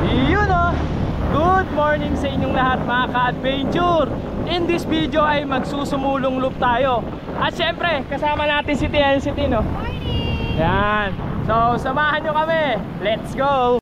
Yun o! Good morning sa inyong lahat mga ka-adventure. In this video ay magsusumulong loop tayo. At syempre, kasama natin si TNCT, no? Morning! Yan. So, samahan nyo kami. Let's go!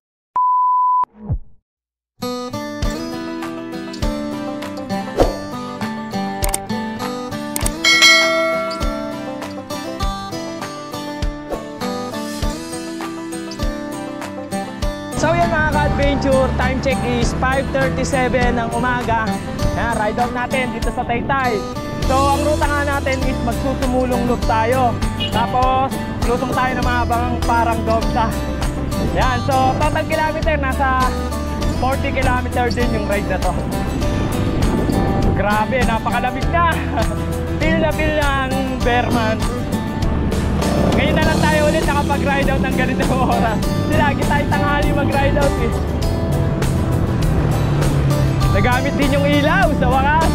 So yan mga ka-adventure, time check is 5:37 ng umaga. Yan, ride out natin dito sa Taytay. So ang ruta nga natin is magsusumulong loop tayo. Tapos lusong tayo ng mga parang Dobsa. Yan, so total kilometer nasa 40 kilometer din yung ride na to. Grabe, napakalamig na. Feel na ang Bearman. Ngayon na lang tayo ulit nakapag-ride out ng ganitong oras. Lagi tayo tanghali mag-ride out eh. Nagamit din yung ilaw sa wakas.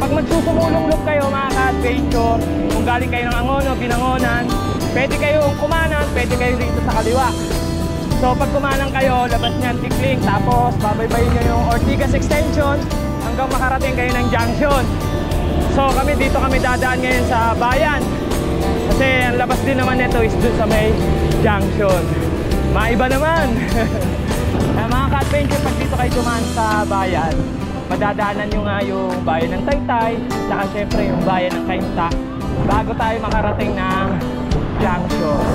Pag magsusumulong loop kayo mga ka-adventure, kung galing kayo ng Angono, Binangonan, pwede kayong kumanan, pwede kayo dito sa kaliwa. So pag kumanan kayo, labas niyan Tikling, tapos babaybayin nyo yung Ortigas Extension hanggang makarating kayo ng Junction. So dito kami dadaan ngayon sa bayan. Kasi ang labas din naman nito is dun sa may Junction. Maiba naman. Mga ka-adventure, pag dito kayo dumaan sa bayan, madadaanan nyo nga yung bayan ng Taytay, saka syempre yung bayan ng Cainta, bago tayo makarating ng Junction.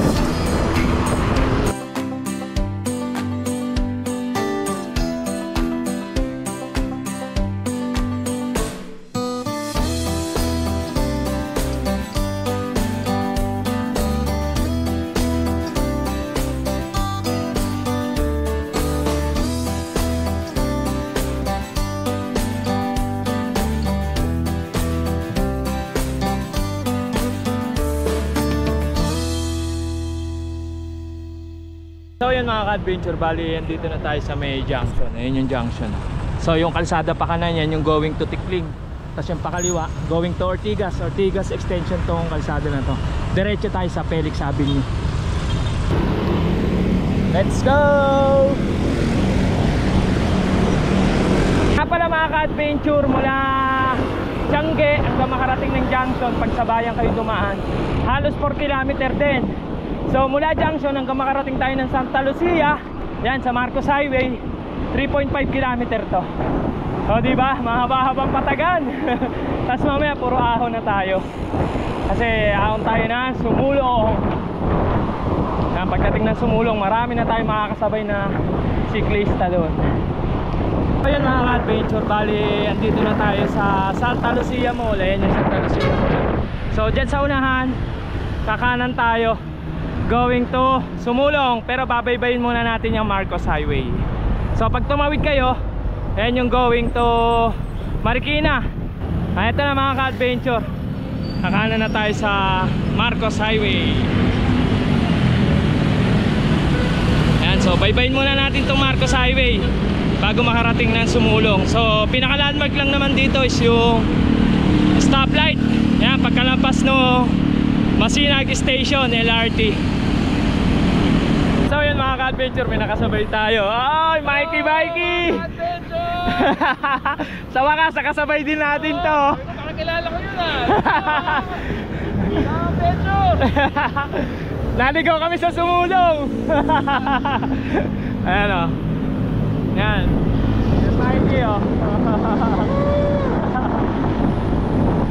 So yun mga ka-adventure, bali dito na tayo sa may Junction. Ayun yung Junction. So yung kalsada pa kanan yan yung going to Tikling. Tapos yung pakaliwa going to Ortigas. Ortigas Extension tong kalsada na to. Diretso tayo sa Felix Avenue. Let's go! Nga pala mga ka-adventure, mula Tiangge hanggang makarating ng Junction, pag sa bayan kayo dumaan, halos 4 kilometer din. So mula Junction hanggang makarating tayo ng Santa Lucia, yan sa Marcos Highway, 3.5 kilometer to. So diba, mahaba-habang patagan. Tapos mamaya puro ahon na tayo. Kasi ahon tayo na Sumulong. Yan, pagdating ng Sumulong, marami na tayo makakasabay na siklista doon. So yan mga ka-adventure, bali andito na tayo sa Santa Lucia Mall. Ayan yung Santa Lucia Mall. So dyan sa unahan, kakanan tayo going to Sumulong, pero babaybayin muna natin yung Marcos Highway. So pag tumawid kayo, ayan yung going to Marikina. Ito na mga ka-adventure, kakanan na tayo sa Marcos Highway. Ayan, so baybayin muna natin itong Marcos Highway bago makarating ng Sumulong. So pinaka-landmark lang naman dito is yung stoplight. Ayan, pagkalampas no Masinag Station, LRT. So yun mga ka-adventure, may nakasabay tayo. Ay, Mikey! Sa wakas, nakasabay din natin to. Nakakilala ko yun Adventure! Naligaw kami sa Sumulong. Ayan o. Yan. Yung Mikey o.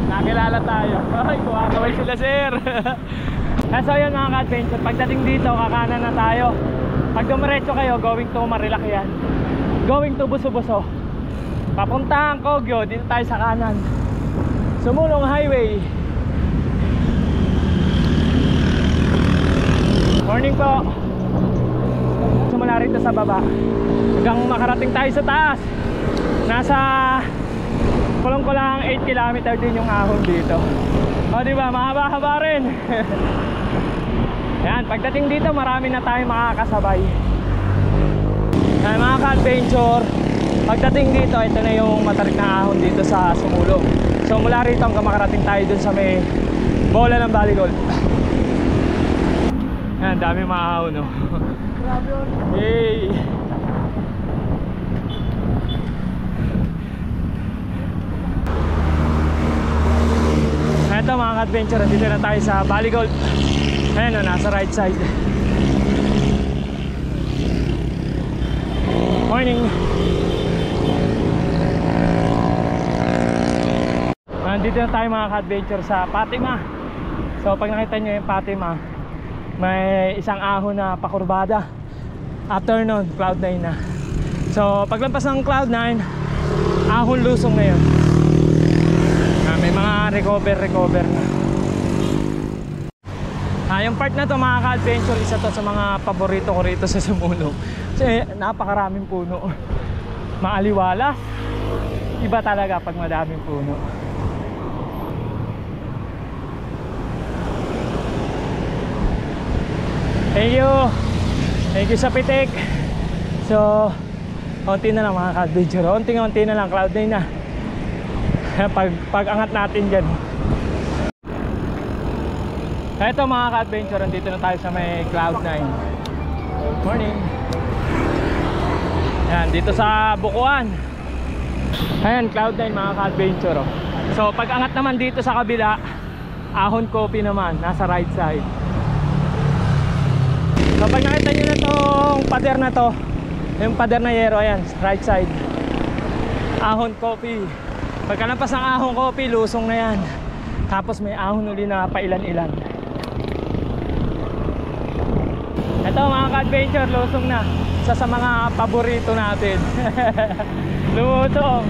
Nakilala tayo. Ay, kumakaway sila sir. So yun mga ka-adventure, pagdating dito kakanan na tayo. Pag dumiretso kayo, going to Marilakyan, going to Buso-Buso, papuntang Kogyo, dito tayo sa kanan, Sumulong Highway. Morning po. Sumula rito sa baba hanggang makarating tayo sa taas. Nasa kulang-kulang 8 kilometer din yung ahon dito. O diba, mahaba-haba rin. Yan, pagdating dito marami na tayong makakasabay. Yan mga ka-adventure, pagdating dito, ito na yung matarik na ahon dito sa Sumulong. So mula rito hanggang makarating tayo dun sa may bola ng volleyball. Yan, Ayan, dami maahaw, no? Grabe yun. Hey! Ito mga ka-adventure, dito na tayo sa Bali Golf. Ayan, no, nasa right side. Morning! Nandito na tayo mga ka-adventure sa Fatima. So pag nakita nyo yung Fatima, may isang ahon na pakurbada. After nun, Cloud9 na. So paglampas ng Cloud9, ahon lusong na yun. May mga recover na. Yung part na to mga ka-adventure, isa to sa mga paborito ko rito sa Sumulong. Kasi napakaraming puno. Maaliwalas. Iba talaga pag madaming puno. Thank you sa pitik. So konti na lang mga ka-adventure, konti na lang, Cloud9 na. Pag angat natin dyan. Ito mga ka-adventure, dito na tayo sa may Cloud9. Morning. Yan, dito sa Bukuan. Ayan, Cloud9 mga ka-adventure. So pag angat naman dito sa kabila, ahon coffee naman, nasa right side. So pag nakita nyo na tong pader na to, yung pader na yero, ayan, right side, ahon coffee. Pagkalampas ng ahon coffee, lusong na yan. Tapos may ahon uli na pailan-ilan. Ito mga ka-adventure, lusong na. Isa sa mga paborito natin. Lumusong.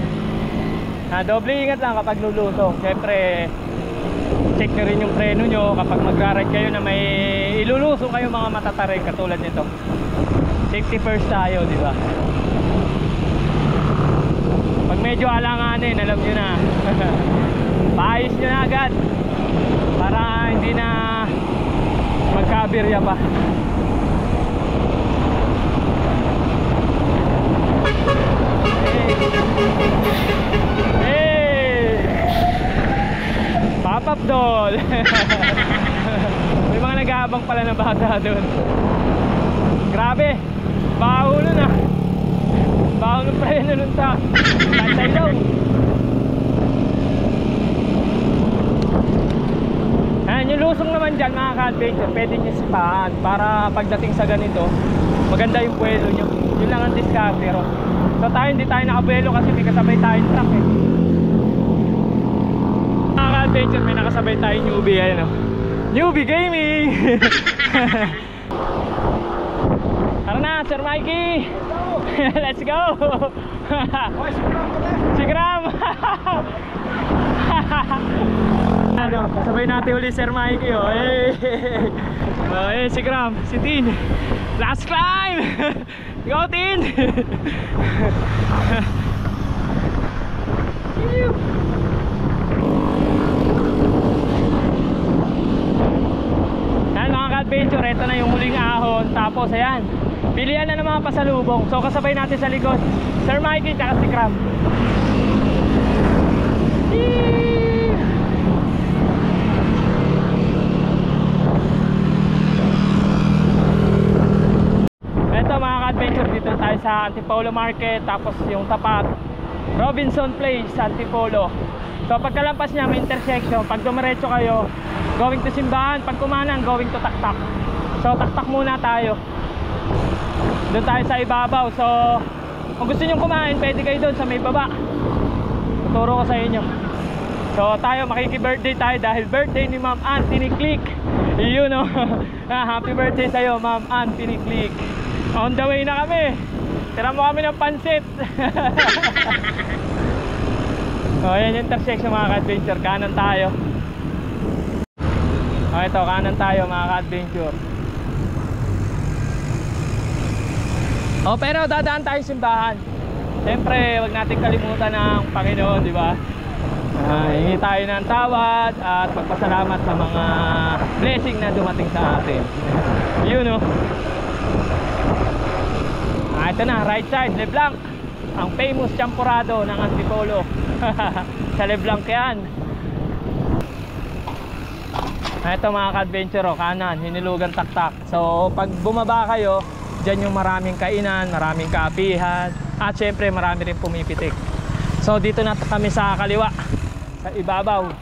Doble ingat lang kapag lulusong. Siyempre check nyo rin yung preno nyo kapag magra-ride kayo na may ilulusong kayo mga matatarik katulad nito. Safety first tayo, di ba? Pag medyo alanganin, alam nyo na. Paayos nyo na agad para hindi na magkabirya pa. Hey! Pop-up doll. May mga nag-aabang pala na bata doon. Grabe, baho nun ah. Baho ng preno nun sa tansay daw. Ayan, yung lusong naman dyan mga ka-adventure, pwede nyo sipahan para pagdating sa ganito maganda yung buwelo nyo. Yun lang ang discover. So tayo, hindi tayo nakabuwelo kasi may kasabay tayong truck eh. Mga ka-adventure, may nakasabay tayong newbie. Ayan o, newbie gaming. Tara na, Sir Mikey. Let's go. Si Gram. Ano, kasabay natin uli Sir Mikey oh. Hey, si Gram, si Tin. Last climb. Go Tin. Yan mga ka-adventure, ito na yung muling ahon. Tapos ayan, pilihan na ng mga pasalubong. So kasabay natin sa likod Sir Mikey at si Gram. Ito mga ka-adventure, dito tayo sa Antipolo Market. Tapos yung tapat Robinson Place, Antipolo. So pagkalampas niya may intersection. Pag dumiretso kayo, going to Simbahan. Pag kumanan, going to Taktak. So Taktak muna tayo. Doon tayo sa ibabaw. So kung gusto nyo kumain, pwede kayo doon sa may baba. Tuturo ko sa inyo. So tayo, makiki-birthday tayo dahil birthday ni Ma'am Anthony Click. You know. Happy birthday sa'yo Ma'am Anthony Click. On the way na kami. Tira mo kami ng pansit. So ayan yung intersection mga ka-adventure. Kanan tayo. O ito, kanan tayo mga ka-adventure. O pero dadaan tayo simbahan. Siyempre wag natin kalimutan ng Panginoon, di ba? Hingi tayo ng tawad at magpasalamat sa mga blessing na dumating sa atin. Yun no. Ito na, right side, Leblanc. Ang famous champurrado ng Antipolo. Sa Leblanc yan. Ito mga ka-adventure, kanan, hinilugan taktak. So pag bumaba kayo, dyan yung maraming kainan, maraming kaapihan, at syempre marami rin pumipitik. So dito na kami sa kaliwa, sa ibabaw.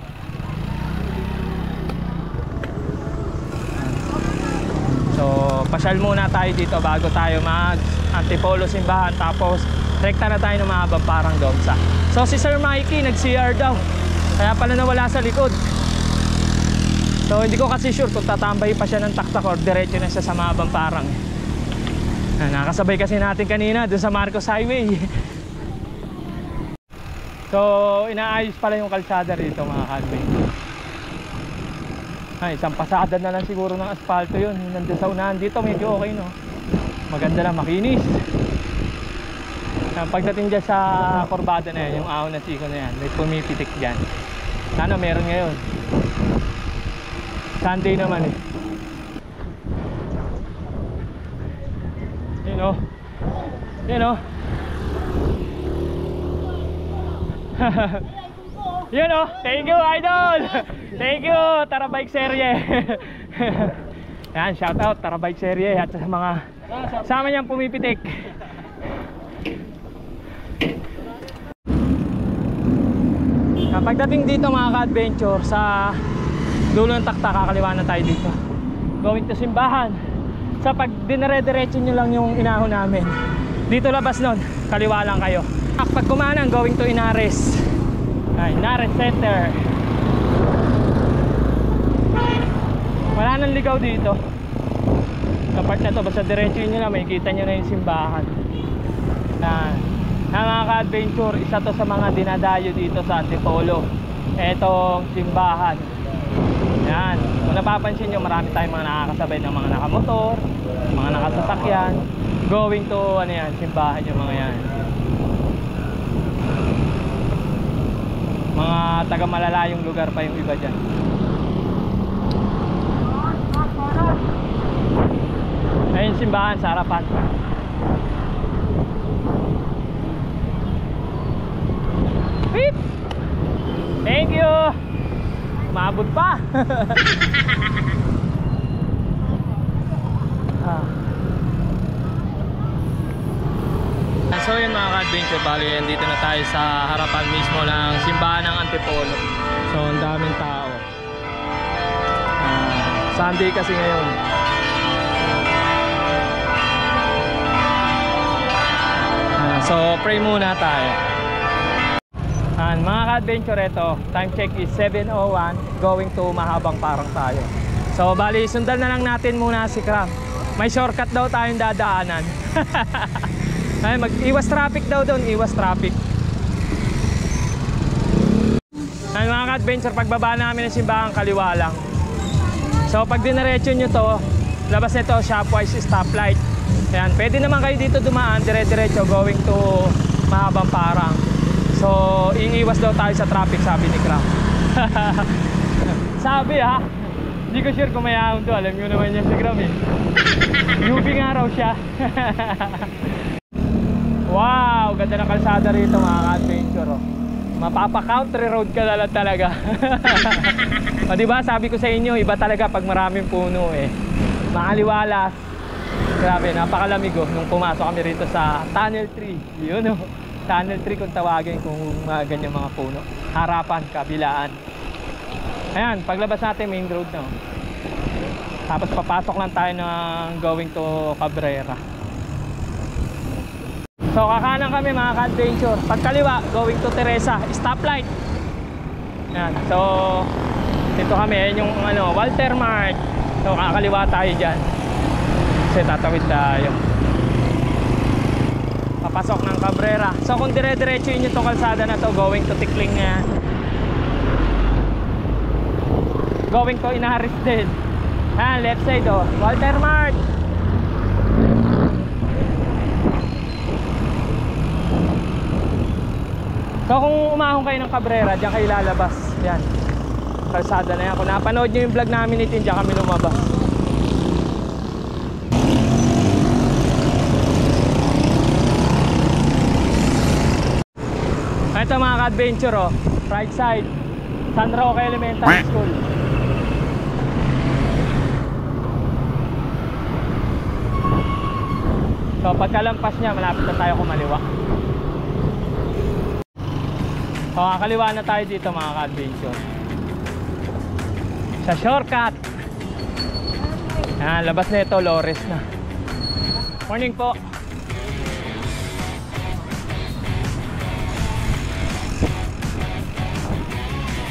So pasyal muna tayo dito bago tayo mag Antipolo simbahan, tapos rekta na tayo ng mahabang parang Domsa. So si Sir Mikey nag-CR daw, kaya pala nawala sa likod. So hindi ko kasi sure kung tatambay pa siya ng taktak or diretso na siya sa mahabang parang. Nakasabay kasi natin kanina doon sa Marcos Highway. So inaayos pala yung kalsada rito mga kalbay. Isang pasada na lang siguro ng asfalto yun. Nandun sa unahan dito medyo okay, no? Maganda na, makinis. Pagdating dyan sa kurbada na yan, yung ahon na siko na yan, may pumipitik dyan. Sana meron ngayon. Sunday naman eh. You know? You know? You know? Thank you, idol! Thank you, Tara Bike Serye. Yan, shout out Tara Bike Serye at sa mga sama niyang pumipitik. Pagdating dito mga ka-adventure, sa dulo ng taktak, kakaliwa na tayo dito. Going to simbahan. Sa pag dinire-diretso nyo lang yung inahon namin, dito labas nun, kaliwa lang kayo. Pag kumanan, going to Inares. Inares Center. Wala nang ligaw dito. Sa part na to, basta diretso nyo lang, may kita nyo na yung simbahan. Mga ka-adventure, isa to sa mga dinadayo dito sa Antipolo, etong simbahan. Yan, kung napapansin nyo, marami tayong mga nakakasabay ng mga nakamotor, mga nakasasakyan, going to ano yan, simbahan yung mga yan. Mga taga malalayong lugar pa yung iba dyan. Ayun simbahan sa harapan. Beep! Thank you! Maabot pa! So yun mga ka-adventure, bali yan, dito na tayo sa harapan mismo ng simbahan ng Antipolo. So ang daming tao. Sunday kasi ngayon. So pray muna tayo. Mga ka-adventure, ito time check is 7:01, going to mahabang parang tayo. So bali sundan na lang natin muna si Cram. May shortcut daw tayong dadaanan. Ay, mag-iwas traffic daw doon, iwas traffic. Ay, mga ka-adventure, pagbaba namin ng simbahan, kaliwa lang. So pag dinaretso nyo to, labas nito Shopwise stoplight. Ayan, pwede naman kayo dito dumaan, dire-diretso going to mahabang parang. So iiwas daw tayo sa traffic, sabi ni Cram. Sabi ha, hindi ko sure kung may ahon to. Alam nyo naman niya si Cram eh. UV nga raw siya. Wow, ganda ng kalsada rito mga ka-adventure, oh. Mapapa-country road ka na lang talaga. O diba, sabi ko sa inyo, iba talaga pag maraming puno eh. Makaliwalas. Grabe, napakalamig oh. Nung pumasok kami rito sa Tunnel 3, yun oh. Tunnel 3 kung tawagin, kung ganyan mga puno. Harapan, kabilaan. Ayan, paglabas natin main road na oh. Tapos papasok lang tayo ng going to Cabrera. So kakanan kami mga ka-adventure. Pagkaliwa, going to Teresa, stoplight. Yan. So dito kami, yan yung ano, Walter Mart. So kakaliwa tayo dyan. Kasi tatawid tayo. Papasok ng Cabrera. So kung dire-diretso yun yung kalsada na to, going to Tikling na yan. Going to Inares din. Yan, left side oh, Walter Mart. So kung umahon kayo ng Cabrera, diyan kayo lalabas. Yan, kalsada na yan. Kung napanood nyo yung vlog namin ito, diyan kami lumabas. Ito mga ka-adventure oh, right side, San Roque Elementary School. So pagkalampas niya, malapit na tayo kumaliwa. So kakaliwa na tayo dito mga ka-adventure. Sa shortcut. Labas na ito, Lores na. Morning po.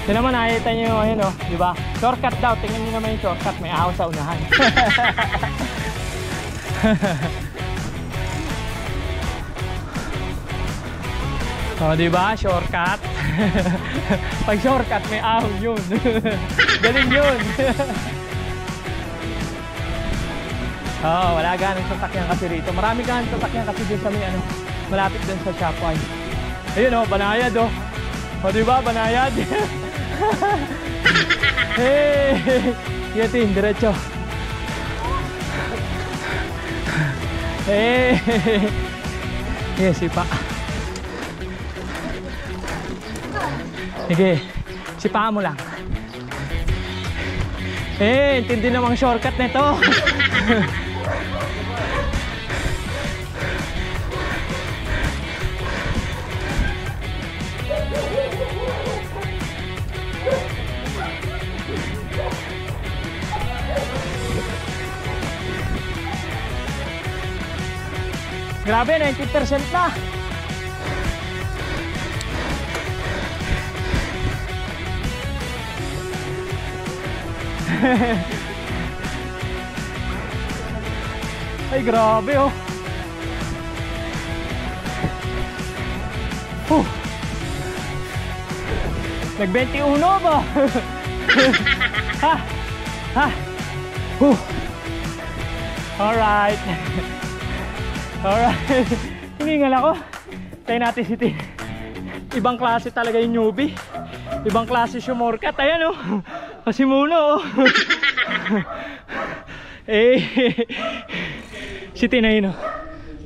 Ito naman nakita nyo yung ayun oh, di ba? Shortcut daw, tingnan nyo naman yung shortcut, may ahos sa unahan. Oh, di ba? Shortcut. Pag shortcut may ahon yun. Galing yun. Oh, wala ganang sasakyan kasi rito. Marami ganang sasakyan kasi dun sa may ano, malapit dun sa Shopwine. Ayun oh, Banayad oh. O diba, Banayad? Hey! Yatin, diretso. Hey! Yes, sipa. Sige, sipaan mo lang. Eh, intindi namang shortcut nito. Grabe, 90% na. Ay, grabe oh. Nag-21 ba? Ha? Ha? Alright. Alright. Hiningal ako. Tayo natin si Tin. Ibang klase talaga yung newbie. Ibang klase sumorkat. Ayan oh. Pasimuno oh. Eh. Si Tin ayun oh.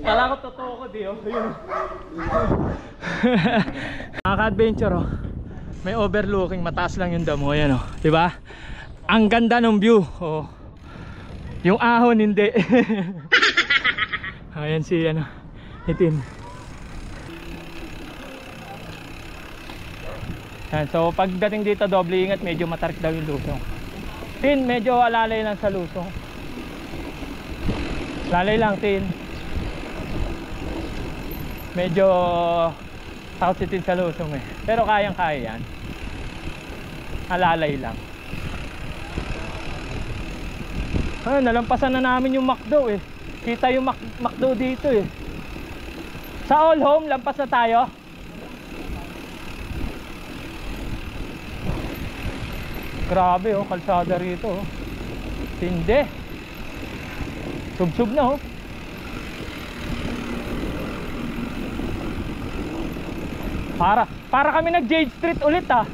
Kala ko totoo ko di oh. Ayun oh. Nakaka-adventure oh. May overlooking, mataas lang yung damo. Ayan oh. Diba? Ang ganda ng view oh. Yung ahon hindi. Ayan si ano, Tin. Ayan, so pagdating dito doble ingat, medyo matarik daw yung lusong. Tin, medyo alalay lang sa lusong. Lalay lang Tin. Medyo takot si Tin sa lusong eh. Pero kayang kaya yan. Alalay lang. Nalampasan na namin yung McDo eh. Kita yung McDo dito eh. Sa All Home, lampas na tayo. Grabe oh, kalsada rito oh. Tindi. Sub-sub na oh. Para kami nag Jade Street ulit ah.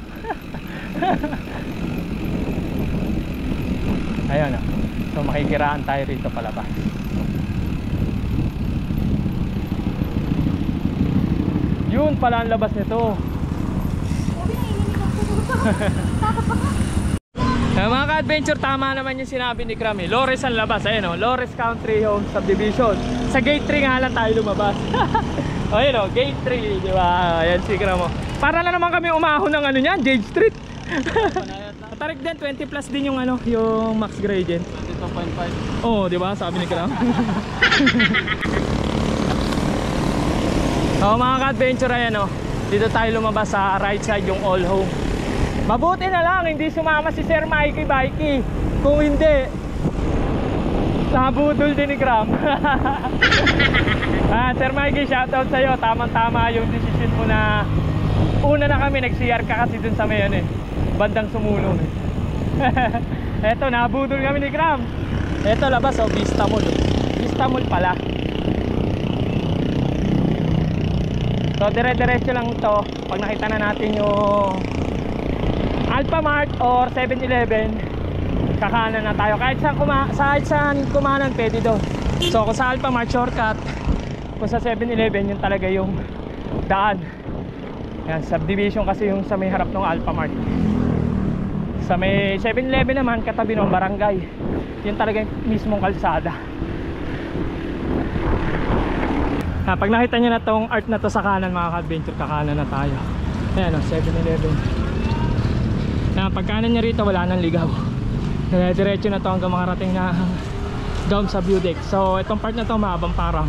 Ayan oh. So makikiraan tayo rito palabas. Yun pala ang labas nito. Mga ka-adventure, tama naman yung sinabi ni Kram eh. Lores ang labas, ayun o, Lores Country Home Subdivision. Sa gate 3 nga lang tayo lumabas. Ayun o, gate 3, di ba? Ayan si Kram o. Para na naman kami umahon ng ano niyan, Jade Street. Tarik din, 20 plus din yung ano, yung max gradient. 22.5. Oo, di ba? Sabi ni Kram. So mga ka-adventure, ayan o, dito tayo lumabas sa right side yung All Home. Mabuti na lang hindi sumama si Sir Mikey Bikey. Kung hindi, nabudol din ni Kram. Sir Mikey, shoutout sa'yo. Tamang-tama yung decision mo na una na kami, nag-CR ka kasi dun sa may ano eh, bandang sumulong eh. Eto, nabudol kami ni Kram. Eto labas o, Vista Mall. Vista Mall pala. So dire-diretso lang to. Pag nakita na natin yung Alphamart or 7-Eleven, kakanan na tayo. Kahit saan kumanan pwede doon. So kung sa Alphamart, shortcut. Kung sa 7-Eleven, yun talaga yung daan. Yan, subdivision kasi yung sa may harap ng Alphamart. Sa may 7-Eleven naman, katabi ng barangay. Yun talaga yung mismong kalsada. Pag nakita nyo na tong art na to sa kanan mga ka-adventure, kakanan na tayo. Ayan o, 7-Eleven. Pag kanan nyo rito wala nang ligaw. Diretso na to hanggang makarating na down sa view deck. So itong part na to mahabang parang.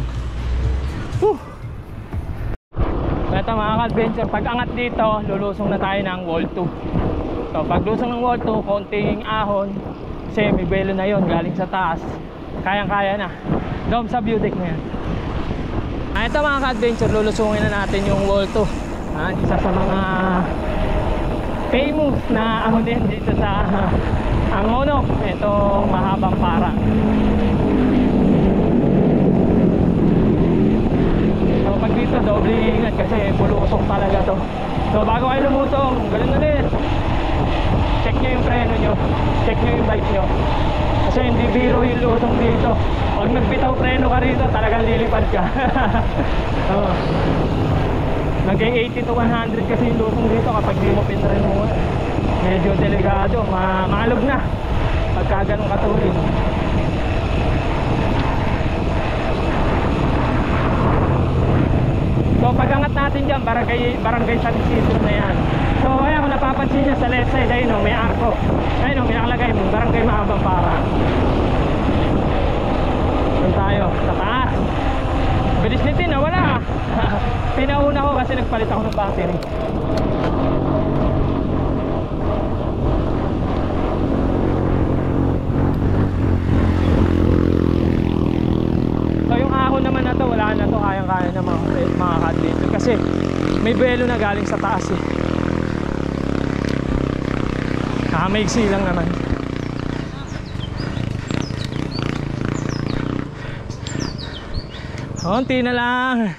Ito mga ka-adventure, pag angat dito lulusong na tayo ng wall 2. So pag lusong ng wall 2, konting ahon kasi may belo na yon galing sa taas, kayang kaya na down sa view deck na yan. Ito mga ka-adventure, lulusungin na natin yung wall 2. Isa sa mga famous na ahon din dito sa Angono, ito mahabang parang. So pag dito doble ingat kasi bulusok talaga to. So bago kayo lumusong, ganun ulit, check nyo yung preno nyo, check nyo yung bike nyo, kasi hindi biro yung lusong dito. Pag nagbitaw preno ka rito talagang lilipad ka. Naging 80 to 100 kasi yung lusong dito kapag di mo pinreno mo. Medyo delikado, maalog na pagka ganun katulin. So pag angat natin dyan, barangay San Isidro na yan. So ayan, kung napapansin nyo sa left side, ayun o, may arko. Ayun o, may nakalagay mo, barangay Mahabang Parang. Doon tayo, sa taas. Bilis nitin, wala. Pinauna ko kasi nagpalit ako ng battery. So yung ahon naman na to, wala na to, kayang-kaya na mga ka-adventure kasi may belo na galing sa taas eh. Maigsi lang naman. Konti na lang.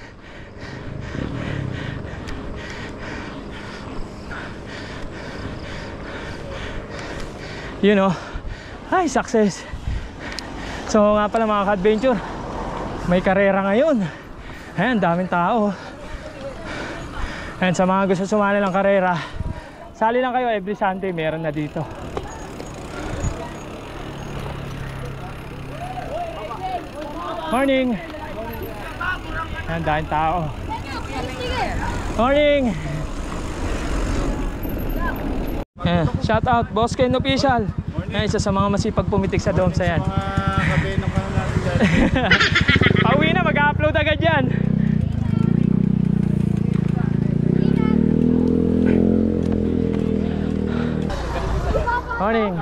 You know, ay success. So nga pala mga ka-adventure, may karera ngayon. Ayan, daming tao. Ayan, sa mga gusto sumali ng karera, sali lang kayo, every Sunday meron na dito. Morning. Ayan, daming tao. Morning. Ayan, shout out Boss Ken Official. Ayan, isa sa mga masipag pumitik sa dome sa yan. Pauwi na, mag-upload agad yan. Morning.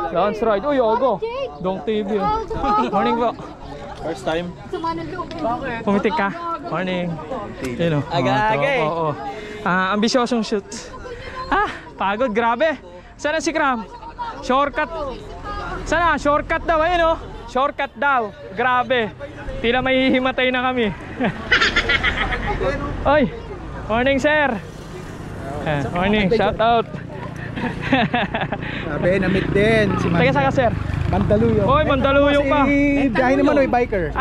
Launch ride. Uy, Ogo. Dong TV. Morning po. First time? Pumitik ka? Morning. You know, aga-aga eh. Oo. Ambisyosong shoot. Pagod, grabe. Sana si Kram? Shortcut. Sana, shortcut daw. Ayun o. Shortcut daw. Grabe. Tila may hihimatay na kami. Oy. Morning, sir. Morning. Shout out. Sabi, na-meet din si Taga saan ka, sir? Mandaluyong. Oy, Mandaluyong ka. Biyahe ni Manoy, biker.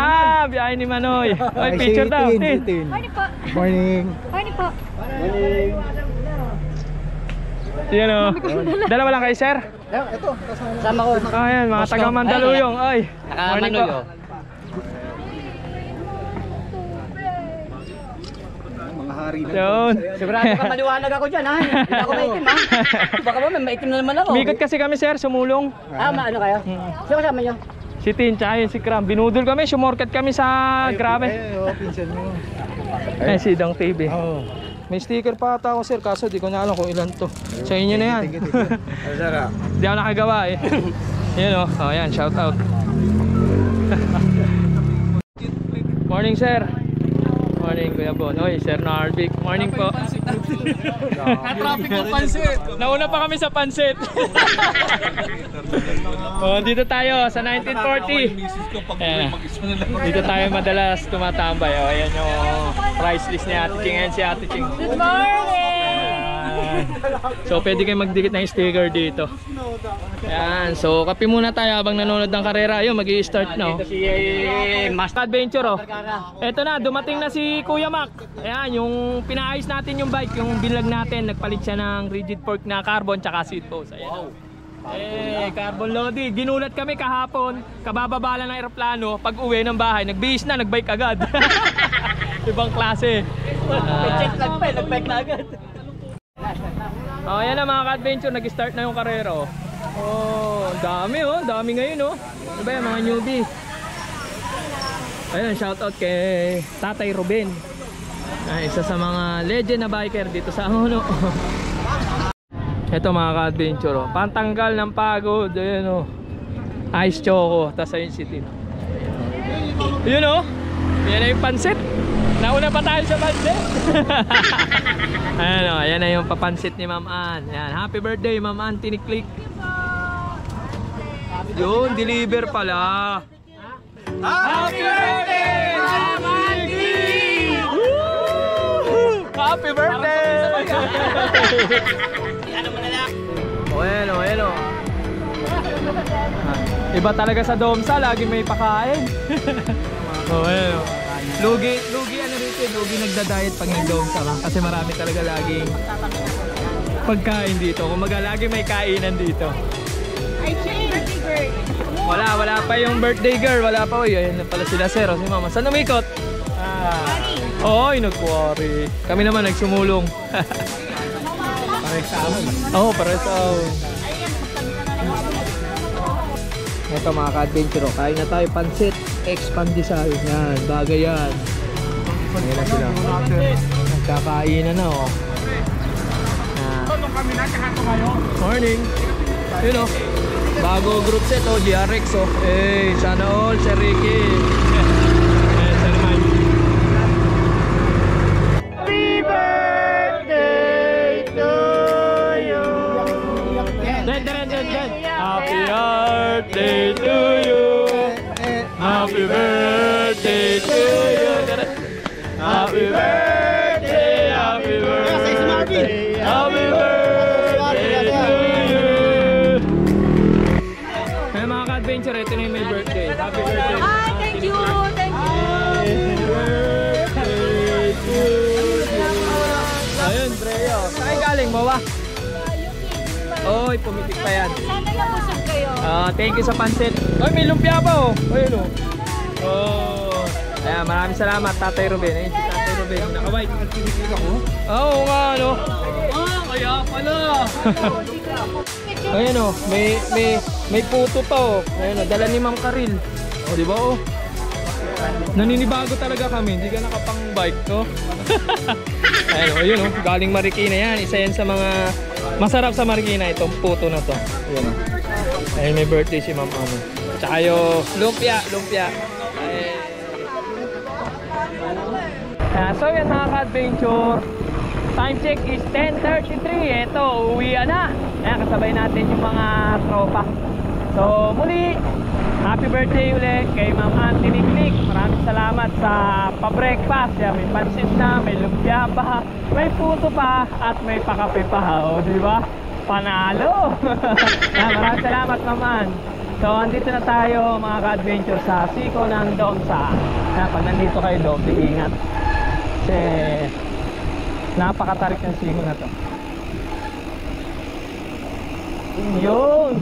Biyahe ni Manoy. Oy, picture daw. Morning po. Morning. Morning po. Morning. Yan o. Dalawa lang kayo, sir? Ito, Sama ko. Ayan, mga taga Mandaluyong. Oy, morning po. Mga hari na. Yun. Sigurado ka maliwanag ako dyan ha. Hindi ako maitim ha. Baka ba may maitim na naman ako. Umikot kasi kami, sir, sumulong. Ano kayo? Sino kasama nyo? Si Tin, tsaka yun si Kram. Binudol kami, sumorkat kami sa grabe. Pinsan mo. Si Dong TV. Oo. May sticker pa ata ako, sir, kaso di ko na alam kung ilan to. Sa inyo na yan. Di ako nakagawa eh. Yan o. Ayan, shout out. Morning, sir. Morning, Kuya Bon. Oy, Sir Narvik. Morning po. Na-traffic ng pansit. Nauna pa kami sa pansit. Dito tayo sa 1940. Dito tayo madalas tumatambay. Ayan yung price list ni Ate Ching. Ayan si Ate Ching. Good morning! So pwede kayo magdikit ng sticker dito. Ayan. So kape muna tayo habang nanonood ng karera. Ayun, mag-i-start na. Si Master Adventure oh. Eto na, dumating na si Kuya Mac. Ayan, yung pinaayos natin yung bike, yung binlag natin, nagpalit siya ng rigid fork na carbon tsaka seat post. Ayan. Carbon loaded. Ginulat kami kahapon, kabababa lang ng eroplano, pag uwi ng bahay, nagbihis na, nagbike agad. Ibang klase. Check lang pa, nag-bike na agad. Oh, ayan na mga ka-adventure, nag-start na yung karera. Oh, dami dami ngayon Ano ba yan, mga newbie? Ayun, shoutout kay Tatay Ruben. Isa sa mga legend na biker dito sa Angono. Ito mga ka-adventure, pantanggal ng pagod. Ayun Ice Choco, tas ayun si Tim. Yun yan na yung pansit. Nauna pa tayo sa pansit. Ayan ayan na yung papansit ni Ma'am Ann. Ayan, happy birthday Ma'am Ann, tiniklik. Yun, deliver pala. Happy birthday Ma'am Ann! Happy birthday! Ano mo na lang? Ayan iba talaga sa Domsa, lagi may pakain. Ayan Lugi ano rito, lugi nagda-diet pag nag-Domsa ka. Kasi marami talaga laging pagkain dito. Kumaga lagi may kainan dito. Wala pa yung birthday girl, wala pa. Ayun na pala sila sir, si mama. Saan umikot? Oo, nagkuwari. Kami naman nagsumulong. Pares sa amon. Oo, pares sa amon. Ito mga ka-adventure, kain na tayo pansit, ex-pandesal. Yan, bagay yan. Ayan na sila. Nagkakainan na Morning. Yun bago group set GRX sana all, Sir Ricky. Sir Mike. Happy birthday to you. Happy birthday to you. Happy birthday to you. Happy birthday, happy birthday. Happy birthday to you. Ay mga ka-adventure, ito na yung may birthday. Happy birthday. Hi, thank you. Happy birthday to you. Ayun, Breo. Saan galing mo ba? Oy, pumitik pa yan. Sana nabusog kayo. Thank you sa pansit. Oy, may lumpia pa Ayun Ayan, maraming salamat Tatay Ruben. Ayun si Tatay Ruben, nakaway. Oo nga kaya pala. Ayun may puto pa Ayun dala ni Ma'am Karil. Di ba naninibago talaga kami, hindi ka nakapang bike Ayun galing Marikina yan. Isa yan sa mga masarap sa Marikina, itong puto na to. Ayun may birthday si Ma'am Amo. Tsaka yung lumpia. So yan mga ka-adventure, time check is 10:33. Ito, uwian na. Ayan, kasabay natin yung mga tropa. So muli, happy birthday ulit kay Ma'am Anthony Click. Maraming salamat sa pa-breakfast. Yan, may pansit na, may lumpia pa, may puto pa, at may pakape pa. Di ba? Panalo! Maraming salamat naman. So andito na tayo mga ka-adventure sa Siko ng Domsa. Pag nandito kayo doon, ingat. Kasi napakatarik ng Siko na to. Yun!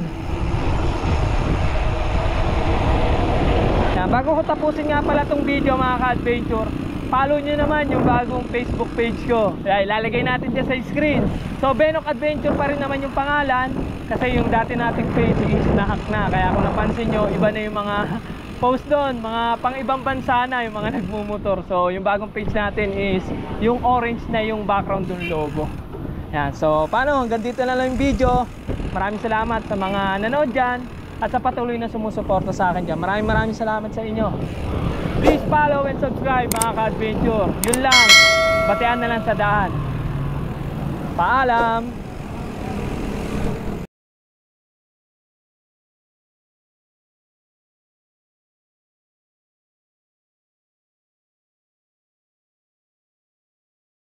Bago ko tapusin nga pala tong video mga ka-adventure, follow nyo naman yung bagong Facebook page ko. Ilalagay natin dyan sa screen. So Benok Adventure pa rin naman yung pangalan, kasi yung dati nating page is na-hack na. Kaya kung napansin nyo, iba na yung mga post doon, mga pang ibang bansa na, yung mga nagmumotor. So yung bagong page natin is yung orange na yung background dun logo. Yan. So paano, hanggang dito na lang yung video. Maraming salamat sa mga nanood dyan at sa patuloy na sumusuporta sa akin dyan. Maraming salamat sa inyo. Please follow and subscribe mga ka-adventure. Yun lang, batean na lang sa daan. Paalam!